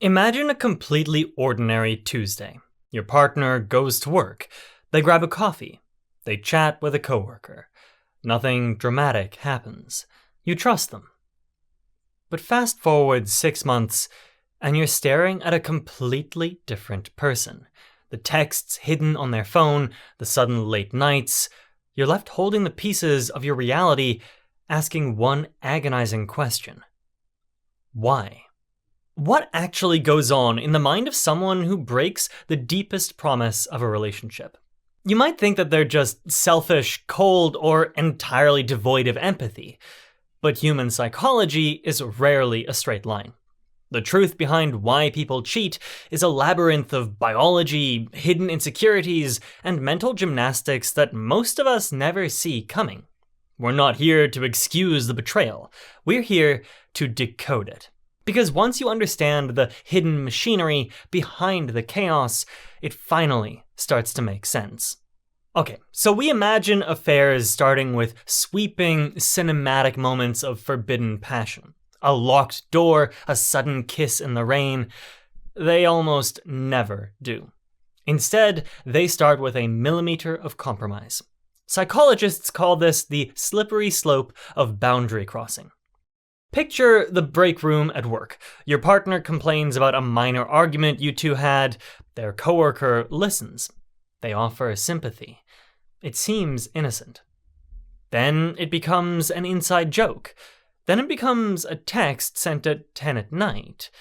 Imagine a completely ordinary Tuesday. Your partner goes to work. They grab a coffee. They chat with a coworker. Nothing dramatic happens. You trust them. But fast forward 6 months, and you're staring at a completely different person. The texts hidden on their phone, the sudden late nights. You're left holding the pieces of your reality, asking one agonizing question. Why? What actually goes on in the mind of someone who breaks the deepest promise of a relationship? You might think that they're just selfish, cold, or entirely devoid of empathy, but human psychology is rarely a straight line. The truth behind why people cheat is a labyrinth of biology, hidden insecurities, and mental gymnastics that most of us never see coming. We're not here to excuse the betrayal. We're here to decode it. Because once you understand the hidden machinery behind the chaos, it finally starts to make sense. Okay, so we imagine affairs starting with sweeping, cinematic moments of forbidden passion. A locked door, a sudden kiss in the rain. They almost never do. Instead, they start with a millimeter of compromise. Psychologists call this the slippery slope of boundary crossing. Picture the break room at work. Your partner complains about a minor argument you two had. Their coworker listens. They offer sympathy. It seems innocent. Then it becomes an inside joke. Then it becomes a text sent at 10 at night.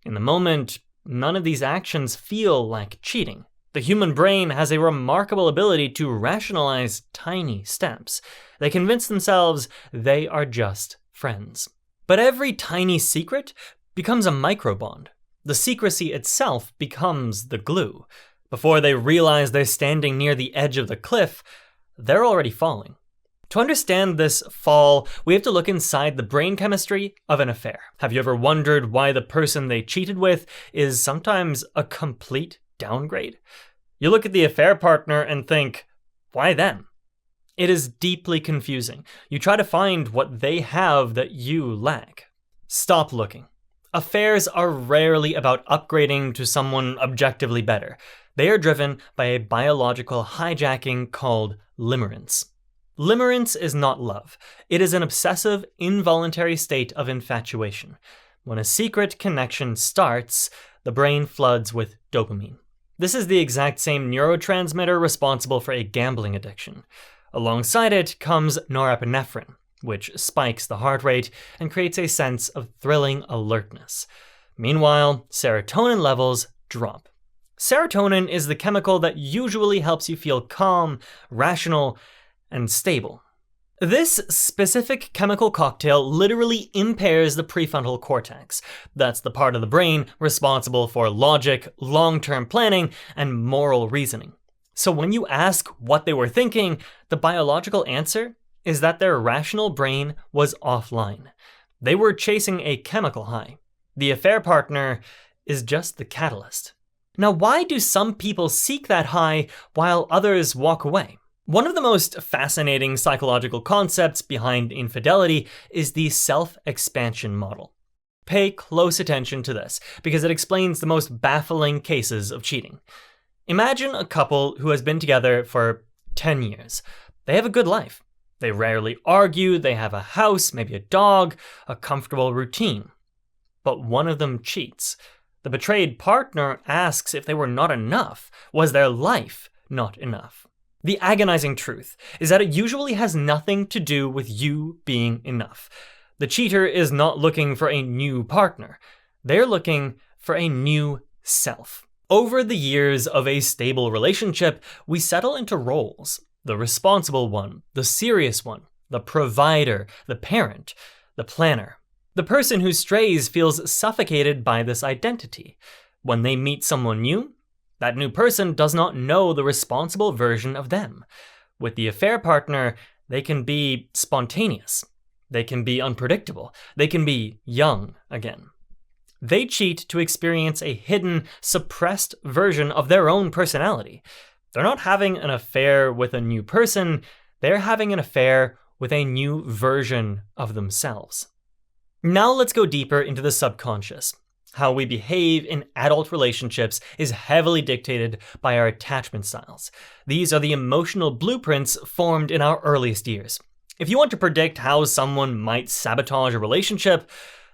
In the moment, none of these actions feel like cheating. The human brain has a remarkable ability to rationalize tiny steps. They convince themselves they are just friends. But every tiny secret becomes a microbond. The secrecy itself becomes the glue. Before they realize they're standing near the edge of the cliff, they're already falling. To understand this fall, we have to look inside the brain chemistry of an affair. Have you ever wondered why the person they cheated with is sometimes a complete downgrade? You look at the affair partner and think, why them? It is deeply confusing. You try to find what they have that you lack. Stop looking. Affairs are rarely about upgrading to someone objectively better. They are driven by a biological hijacking called limerence. Limerence is not love. It is an obsessive, involuntary state of infatuation. When a secret connection starts, the brain floods with dopamine. This is the exact same neurotransmitter responsible for a gambling addiction. Alongside it comes norepinephrine, which spikes the heart rate and creates a sense of thrilling alertness. Meanwhile, serotonin levels drop. Serotonin is the chemical that usually helps you feel calm, rational, and stable. This specific chemical cocktail literally impairs the prefrontal cortex. That's the part of the brain responsible for logic, long-term planning, and moral reasoning. So when you ask what they were thinking, the biological answer is that their rational brain was offline. They were chasing a chemical high. The affair partner is just the catalyst. Now, why do some people seek that high while others walk away? One of the most fascinating psychological concepts behind infidelity is the self-expansion model. Pay close attention to this, because it explains the most baffling cases of cheating. Imagine a couple who has been together for 10 years. They have a good life. They rarely argue, they have a house, maybe a dog, a comfortable routine. But one of them cheats. The betrayed partner asks if they were not enough. Was their life not enough? The agonizing truth is that it usually has nothing to do with you being enough. The cheater is not looking for a new partner. They're looking for a new self. Over the years of a stable relationship, we settle into roles. The responsible one, the serious one, the provider, the parent, the planner. The person who strays feels suffocated by this identity. When they meet someone new, that new person does not know the responsible version of them. With the affair partner, they can be spontaneous. They can be unpredictable. They can be young again. They cheat to experience a hidden, suppressed version of their own personality. They're not having an affair with a new person, they're having an affair with a new version of themselves. Now let's go deeper into the subconscious. How we behave in adult relationships is heavily dictated by our attachment styles. These are the emotional blueprints formed in our earliest years. If you want to predict how someone might sabotage a relationship,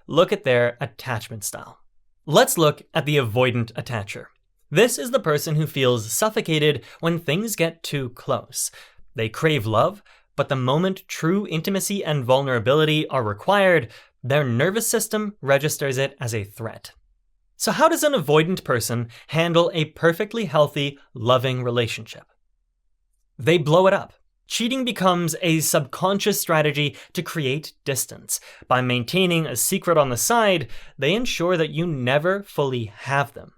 look at their attachment style. Let's look at the avoidant attacher. This is the person who feels suffocated when things get too close. They crave love, but the moment true intimacy and vulnerability are required, their nervous system registers it as a threat. So how does an avoidant person handle a perfectly healthy, loving relationship? They blow it up. Cheating becomes a subconscious strategy to create distance. By maintaining a secret on the side, they ensure that you never fully have them.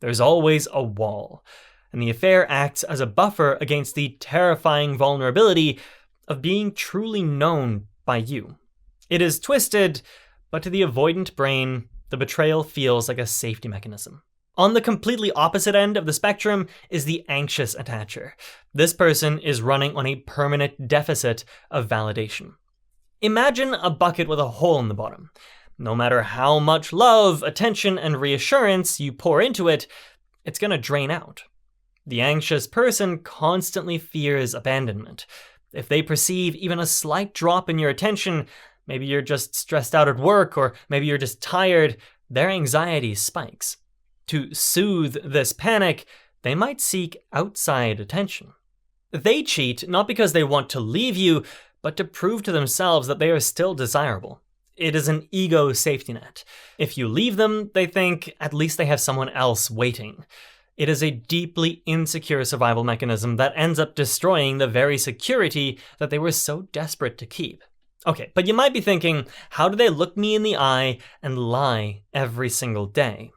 There's always a wall, and the affair acts as a buffer against the terrifying vulnerability of being truly known by you. It is twisted, but to the avoidant brain, the betrayal feels like a safety mechanism. On the completely opposite end of the spectrum is the anxious attacher. This person is running on a permanent deficit of validation. Imagine a bucket with a hole in the bottom. No matter how much love, attention, and reassurance you pour into it, it's going to drain out. The anxious person constantly fears abandonment. If they perceive even a slight drop in your attention, maybe you're just stressed out at work, or maybe you're just tired, their anxiety spikes. To soothe this panic, they might seek outside attention. They cheat not because they want to leave you, but to prove to themselves that they are still desirable. It is an ego safety net. If you leave them, they think at least they have someone else waiting. It is a deeply insecure survival mechanism that ends up destroying the very security that they were so desperate to keep. Okay, but you might be thinking, how do they look me in the eye and lie every single day?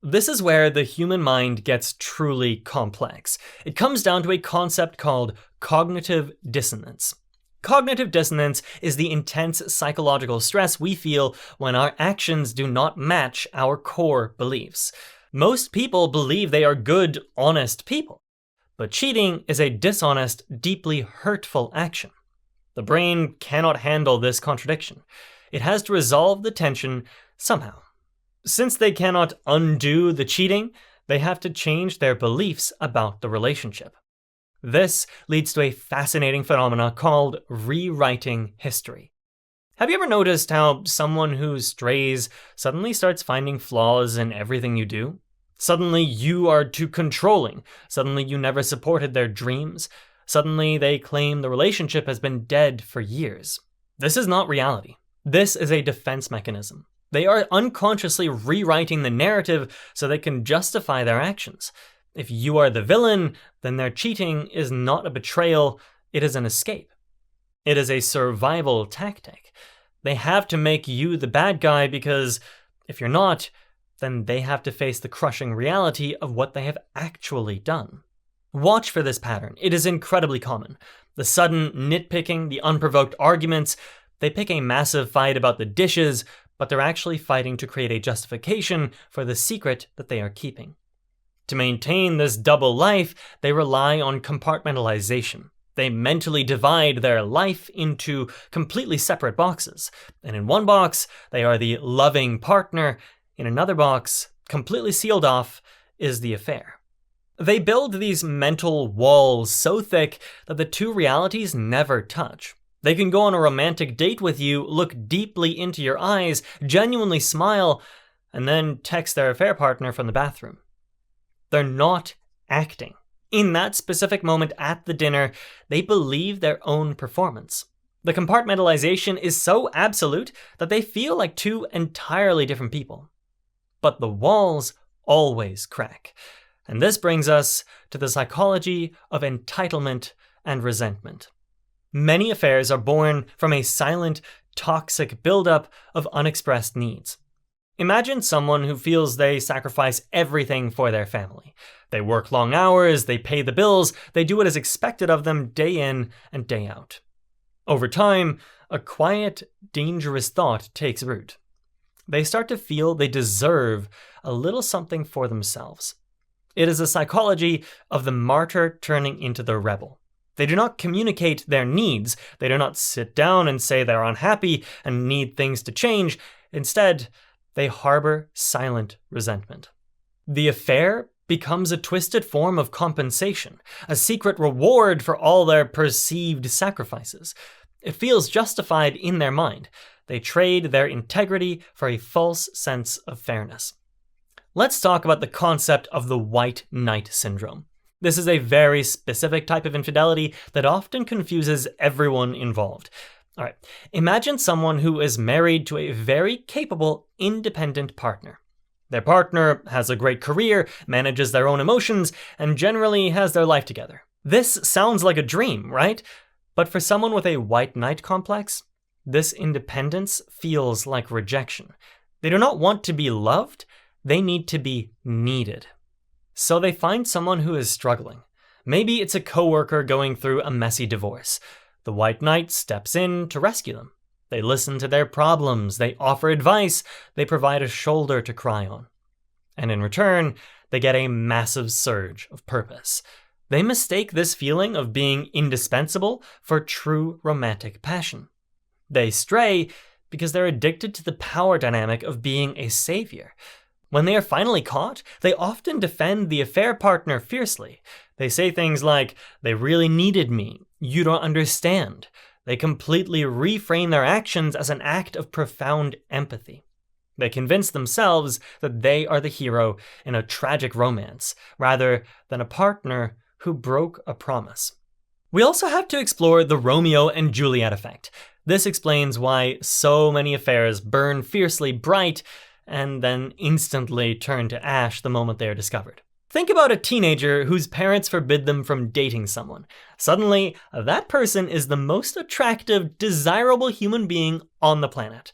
This is where the human mind gets truly complex. It comes down to a concept called cognitive dissonance. Cognitive dissonance is the intense psychological stress we feel when our actions do not match our core beliefs. Most people believe they are good, honest people, but cheating is a dishonest, deeply hurtful action. The brain cannot handle this contradiction. It has to resolve the tension somehow. Since they cannot undo the cheating, they have to change their beliefs about the relationship. This leads to a fascinating phenomenon called rewriting history. Have you ever noticed how someone who strays suddenly starts finding flaws in everything you do? Suddenly you are too controlling. Suddenly you never supported their dreams. Suddenly they claim the relationship has been dead for years. This is not reality. This is a defense mechanism. They are unconsciously rewriting the narrative so they can justify their actions. If you are the villain, then their cheating is not a betrayal, it is an escape. It is a survival tactic. They have to make you the bad guy because if you're not, then they have to face the crushing reality of what they have actually done. Watch for this pattern. It is incredibly common. The sudden nitpicking, the unprovoked arguments. They pick a massive fight about the dishes, but they're actually fighting to create a justification for the secret that they are keeping. To maintain this double life, they rely on compartmentalization. They mentally divide their life into completely separate boxes. And in one box, they are the loving partner. In another box, completely sealed off, is the affair. They build these mental walls so thick that the two realities never touch. They can go on a romantic date with you, look deeply into your eyes, genuinely smile, and then text their affair partner from the bathroom. They're not acting. In that specific moment at the dinner, they believe their own performance. The compartmentalization is so absolute that they feel like two entirely different people. But the walls always crack. And this brings us to the psychology of entitlement and resentment. Many affairs are born from a silent, toxic buildup of unexpressed needs. Imagine someone who feels they sacrifice everything for their family. They work long hours, they pay the bills, they do what is expected of them day in and day out. Over time, a quiet, dangerous thought takes root. They start to feel they deserve a little something for themselves. It is a psychology of the martyr turning into the rebel. They do not communicate their needs. They do not sit down and say they're unhappy and need things to change. Instead, They harbor silent resentment. The affair becomes a twisted form of compensation, a secret reward for all their perceived sacrifices. It feels justified in their mind. They trade their integrity for a false sense of fairness. Let's talk about the concept of the white knight syndrome. This is a very specific type of infidelity that often confuses everyone involved. All right, imagine someone who is married to a very capable, independent partner. Their partner has a great career, manages their own emotions, and generally has their life together. This sounds like a dream, right? But for someone with a white knight complex, this independence feels like rejection. They do not want to be loved, they need to be needed. So they find someone who is struggling. Maybe it's a coworker going through a messy divorce. The white knight steps in to rescue them. They listen to their problems, they offer advice, they provide a shoulder to cry on. And in return, they get a massive surge of purpose. They mistake this feeling of being indispensable for true romantic passion. They stray because they're addicted to the power dynamic of being a savior. When they are finally caught, they often defend the affair partner fiercely. They say things like, "They really needed me. You don't understand." They completely reframe their actions as an act of profound empathy. They convince themselves that they are the hero in a tragic romance, rather than a partner who broke a promise. We also have to explore the Romeo and Juliet effect. This explains why so many affairs burn fiercely bright and then instantly turn to ash the moment they are discovered. Think about a teenager whose parents forbid them from dating someone. Suddenly, that person is the most attractive, desirable human being on the planet.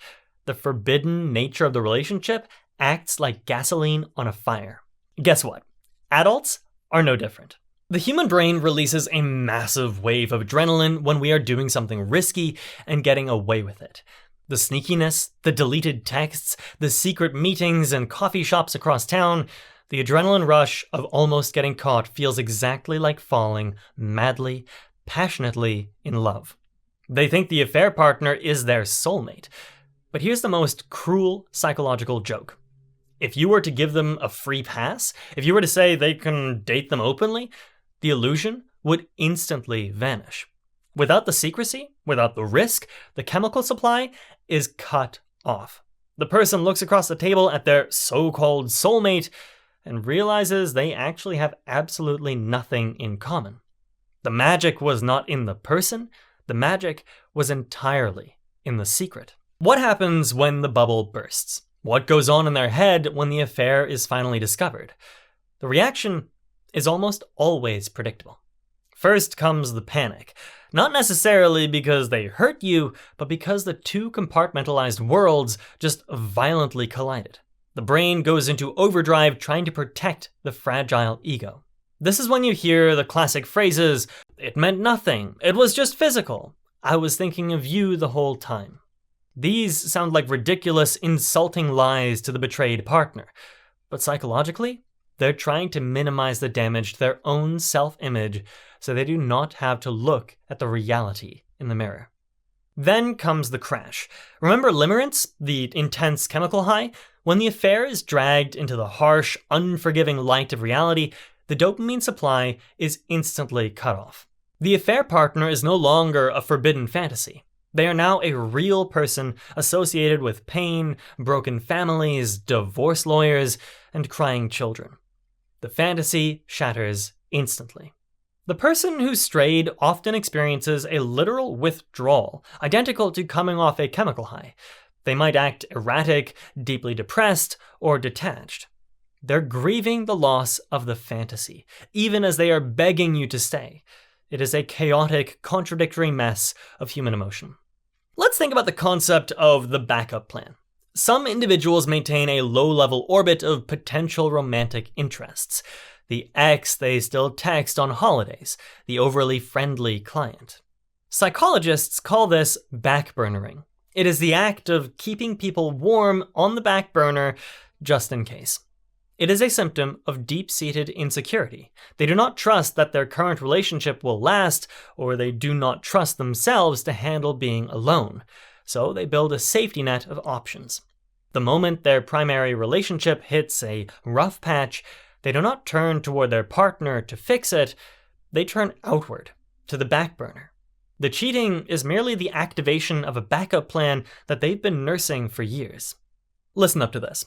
The forbidden nature of the relationship acts like gasoline on a fire. Guess what? Adults are no different. The human brain releases a massive wave of adrenaline when we are doing something risky and getting away with it. The sneakiness, the deleted texts, the secret meetings and coffee shops across town, the adrenaline rush of almost getting caught feels exactly like falling madly, passionately in love. They think the affair partner is their soulmate. But here's the most cruel psychological joke. If you were to give them a free pass, if you were to say they can date them openly, the illusion would instantly vanish. Without the secrecy, without the risk, the chemical supply is cut off. The person looks across the table at their so-called soulmate and realizes they actually have absolutely nothing in common. The magic was not in the person, the magic was entirely in the secret. What happens when the bubble bursts? What goes on in their head when the affair is finally discovered? The reaction is almost always predictable. First comes the panic. Not necessarily because they hurt you, but because the two compartmentalized worlds just violently collided. The brain goes into overdrive trying to protect the fragile ego. This is when you hear the classic phrases, "It meant nothing, it was just physical, I was thinking of you the whole time." These sound like ridiculous, insulting lies to the betrayed partner, but psychologically, they're trying to minimize the damage to their own self-image so they do not have to look at the reality in the mirror. Then comes the crash. Remember limerence, the intense chemical high? When the affair is dragged into the harsh, unforgiving light of reality, the dopamine supply is instantly cut off. The affair partner is no longer a forbidden fantasy. They are now a real person associated with pain, broken families, divorce lawyers, and crying children. The fantasy shatters instantly. The person who strayed often experiences a literal withdrawal, identical to coming off a chemical high. They might act erratic, deeply depressed, or detached. They're grieving the loss of the fantasy, even as they are begging you to stay. It is a chaotic, contradictory mess of human emotion. Let's think about the concept of the backup plan. Some individuals maintain a low-level orbit of potential romantic interests. The ex they still text on holidays, the overly friendly client. Psychologists call this backburnering. It is the act of keeping people warm on the back burner just in case. It is a symptom of deep-seated insecurity. They do not trust that their current relationship will last, or they do not trust themselves to handle being alone. So they build a safety net of options. The moment their primary relationship hits a rough patch, they do not turn toward their partner to fix it, they turn outward, to the back burner. The cheating is merely the activation of a backup plan that they've been nursing for years. Listen up to this.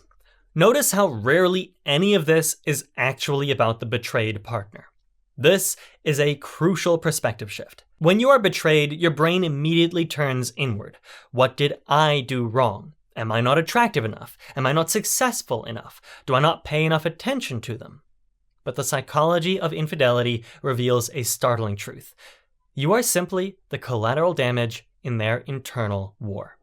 Notice how rarely any of this is actually about the betrayed partner. This is a crucial perspective shift. When you are betrayed, your brain immediately turns inward. What did I do wrong? Am I not attractive enough? Am I not successful enough? Do I not pay enough attention to them? But the psychology of infidelity reveals a startling truth. You are simply the collateral damage in their internal war.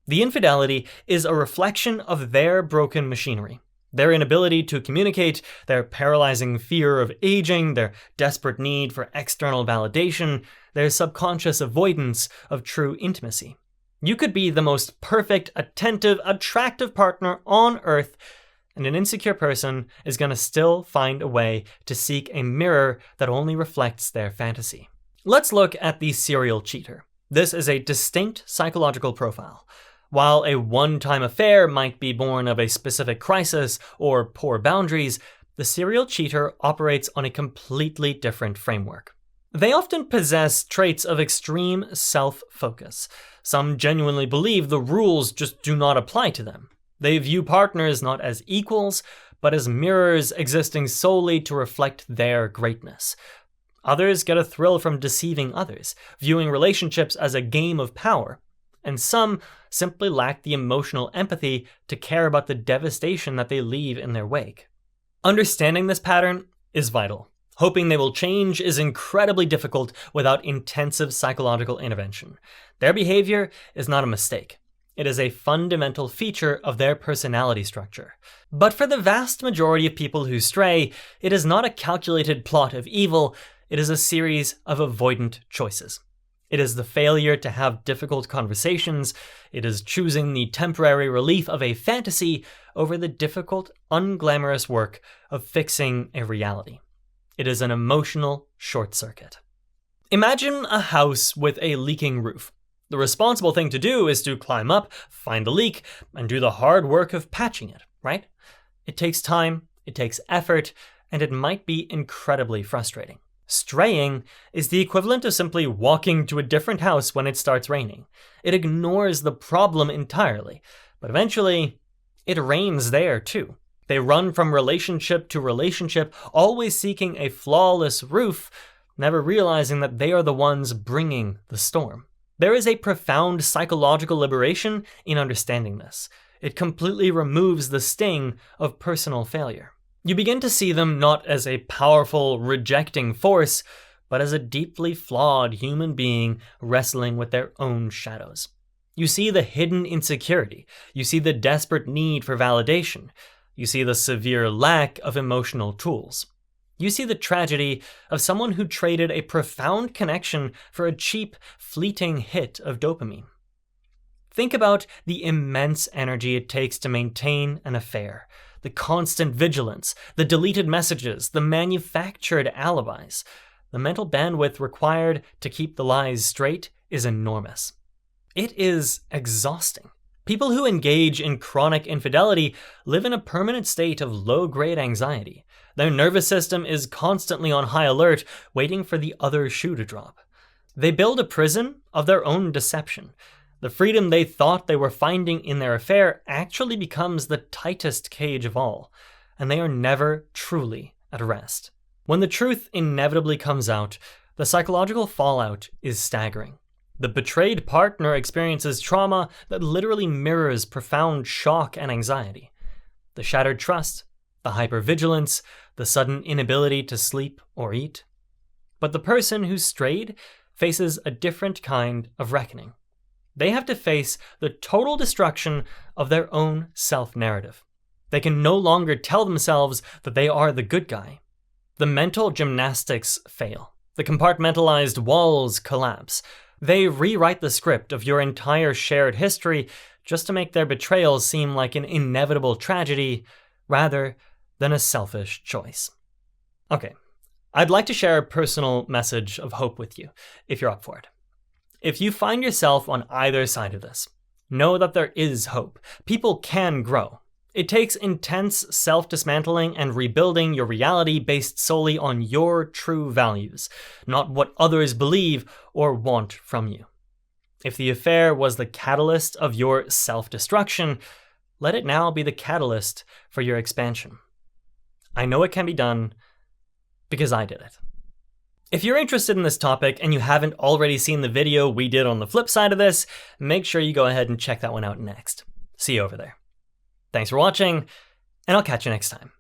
The infidelity is a reflection of their broken machinery. Their inability to communicate, their paralyzing fear of aging, their desperate need for external validation, their subconscious avoidance of true intimacy. You could be the most perfect, attentive, attractive partner on earth, and an insecure person is going to still find a way to seek a mirror that only reflects their fantasy. Let's look at the serial cheater. This is a distinct psychological profile. While a one-time affair might be born of a specific crisis or poor boundaries, the serial cheater operates on a completely different framework. They often possess traits of extreme self-focus. Some genuinely believe the rules just do not apply to them. They view partners not as equals, but as mirrors existing solely to reflect their greatness. Others get a thrill from deceiving others, viewing relationships as a game of power. And some simply lack the emotional empathy to care about the devastation that they leave in their wake. Understanding this pattern is vital. Hoping they will change is incredibly difficult without intensive psychological intervention. Their behavior is not a mistake. It is a fundamental feature of their personality structure. But for the vast majority of people who stray, it is not a calculated plot of evil, it is a series of avoidant choices. It is the failure to have difficult conversations. It is choosing the temporary relief of a fantasy over the difficult, unglamorous work of fixing a reality. It is an emotional short circuit. Imagine a house with a leaking roof. The responsible thing to do is to climb up, find the leak, and do the hard work of patching it, right? It takes time, it takes effort, and it might be incredibly frustrating. Straying is the equivalent of simply walking to a different house when it starts raining. It ignores the problem entirely, but eventually, it rains there too. They run from relationship to relationship, always seeking a flawless roof, never realizing that they are the ones bringing the storm. There is a profound psychological liberation in understanding this. It completely removes the sting of personal failure. You begin to see them not as a powerful, rejecting force, but as a deeply flawed human being wrestling with their own shadows. You see the hidden insecurity. You see the desperate need for validation. You see the severe lack of emotional tools. You see the tragedy of someone who traded a profound connection for a cheap, fleeting hit of dopamine. Think about the immense energy it takes to maintain an affair. The constant vigilance, the deleted messages, the manufactured alibis. The mental bandwidth required to keep the lies straight is enormous. It is exhausting. People who engage in chronic infidelity live in a permanent state of low-grade anxiety. Their nervous system is constantly on high alert, waiting for the other shoe to drop. They build a prison of their own deception. The freedom they thought they were finding in their affair actually becomes the tightest cage of all, and they are never truly at rest. When the truth inevitably comes out, the psychological fallout is staggering. The betrayed partner experiences trauma that literally mirrors profound shock and anxiety. The shattered trust, the hypervigilance, the sudden inability to sleep or eat. But the person who strayed faces a different kind of reckoning. They have to face the total destruction of their own self-narrative. They can no longer tell themselves that they are the good guy. The mental gymnastics fail. The compartmentalized walls collapse. They rewrite the script of your entire shared history just to make their betrayal seem like an inevitable tragedy rather than a selfish choice. Okay, I'd like to share a personal message of hope with you, if you're up for it. If you find yourself on either side of this, Know that there is hope. People can grow. It takes intense self-dismantling and rebuilding your reality based solely on your true values, not what others believe or want from you. If the affair was the catalyst of your self-destruction, let it now be the catalyst for your expansion. I know it can be done because I did it. If you're interested in this topic and you haven't already seen the video we did on the flip side of this, make sure you go ahead and check that one out next. See you over there. Thanks for watching, and I'll catch you next time.